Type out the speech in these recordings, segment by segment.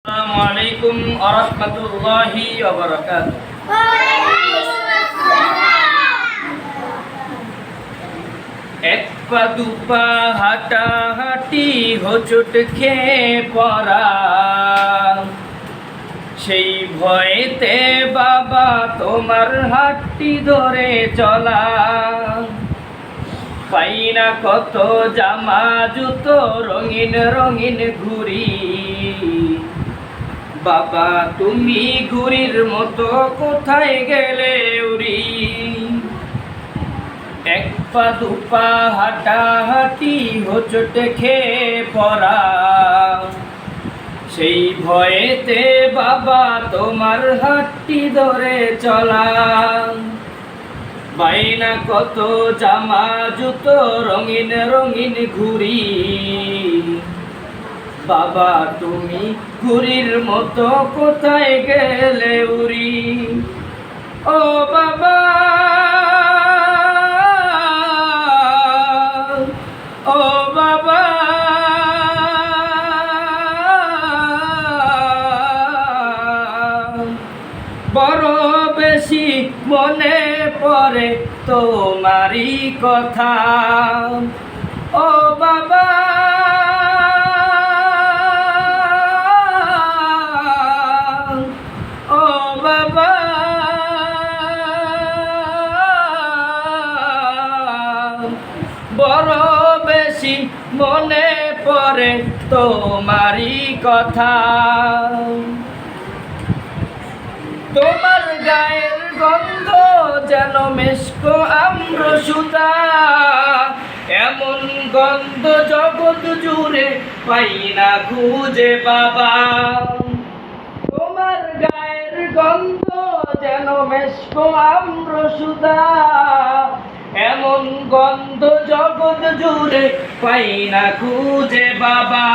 আসসালামু আলাইকুম ওয়া রাহমাতুল্লাহি ওয়া বারাকাতুহু। এক পা দুপা হাঁটা হাঁটি হোঁচট খেয়ে পড়া, সেই ভয়েতে বাবা তোমার হাতটি ধরে চলা। পাই না কত জামা জুতো রঙিন রঙিন ঘুড়ি, বাবা তুমি ঘুড়ির মতো কোথায় গেলে উড়ি। এক পা দুপা হাঁটা হাঁটি হোঁচট খেয়ে পড়া, সেই ভয়েতে বাবা তোমার হাতটি ধরে চলা। বাইনা কত জামা জুতো রঙিন রঙিন ঘুড়ি, বাবা তুমি ঘুড়ির মতো কোথায় গেলে উড়ি। ও বাবা, ও বাবা, বড় বেশি মনে পড়ে তোমারই কথা। ও বাবা, ও বাবা, বড় বেশি মনে পড়ে তোমারই কথা। তোমার গায়ের গন্ধ যেন মেশকো আম্র সুতা, এমন গন্ধ জগৎ জুড়ে পাই না খুঁজে বাবা। তোমার গায়ের গন্ধ যেন মেশকো আম্র সুতা, এমন গন্ধ জগৎ জুড়ে পাই না খুঁজে বাবা।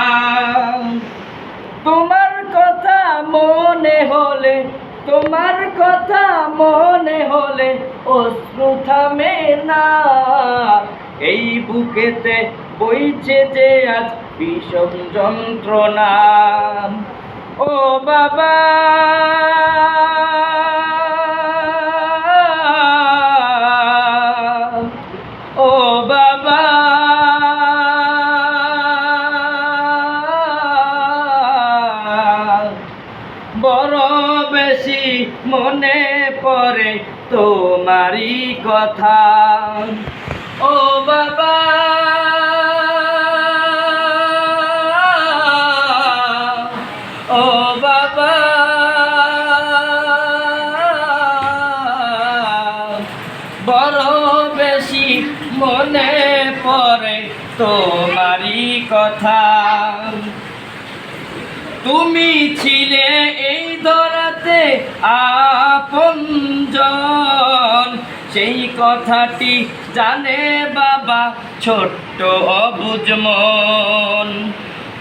তোমার কথা মনে হলে, তোমার কথা মনে হলে অশ্রু থামে না, এই বুকেতে বইছে যে আজ ভীষণ যন্ত্রণা। ও বাবা, ও বাবা, বড় বেশি মনে পড়ে তোমারই কথা। ও বাবা, ও বাবা, বড় বেশি মনে পড়ে তোমারই কথা। তুমি ছিলে এই ধরাতে আপনজন, সেই কথাটি জানে বাবা ছোট্ট অবুঝ মন।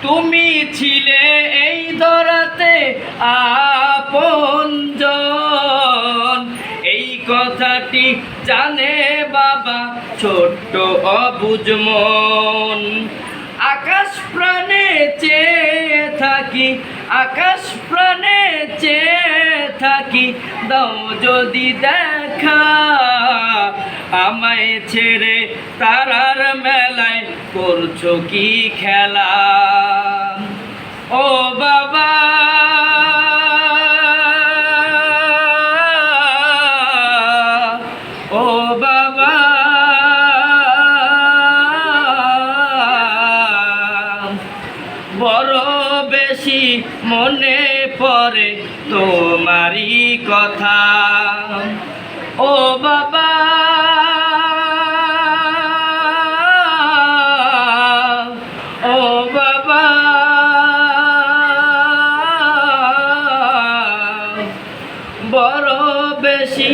তুমি ছিলে এই ধরাতে আপনজন, এই কথাটি জানে বাবা ছোট্ট অবুঝ মন। আকাশ প্রাণে চেয়ে থাকি, আকাশ প্রাণে চেয়ে থাকি, দাও যদি দেখা আমায় ছেড়ে তারার মেলায় করছো কি খেলা। ও বাবা, ও বাবা, বড় বেশি মনে পড়ে তোমারই কথা। ও বাবা, ও বাবা, বড় বেশি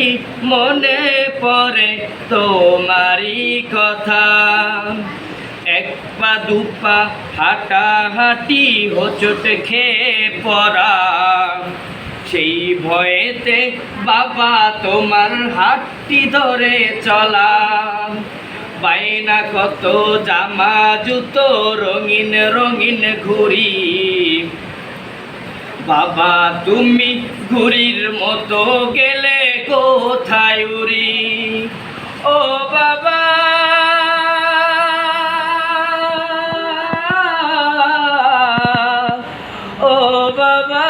মনে পড়ে তোমারই কথা। এক পা দুপা হাঁটা হাঁটি হোঁচট খেয়ে পড়া, সেই ভয়েতে বাবা তোমার হাতটি ধরে চলা। বাইনা কত জামা জুতো রঙিন রঙিন ঘুড়ি, বাবা তুমি ঘুড়ির মতো গেলে কোথায় উড়ি ও বাবা ও বাবা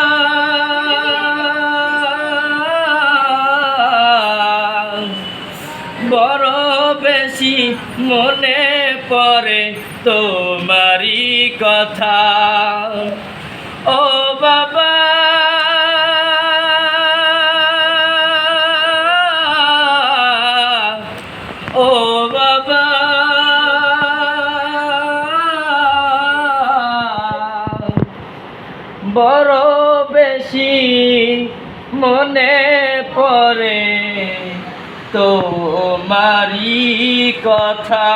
বড় বেশি মনে পড়ে তোমারই কথা ও বাবা ও বাবা বড় বেশি মনে পড়ে তোমারই কথা।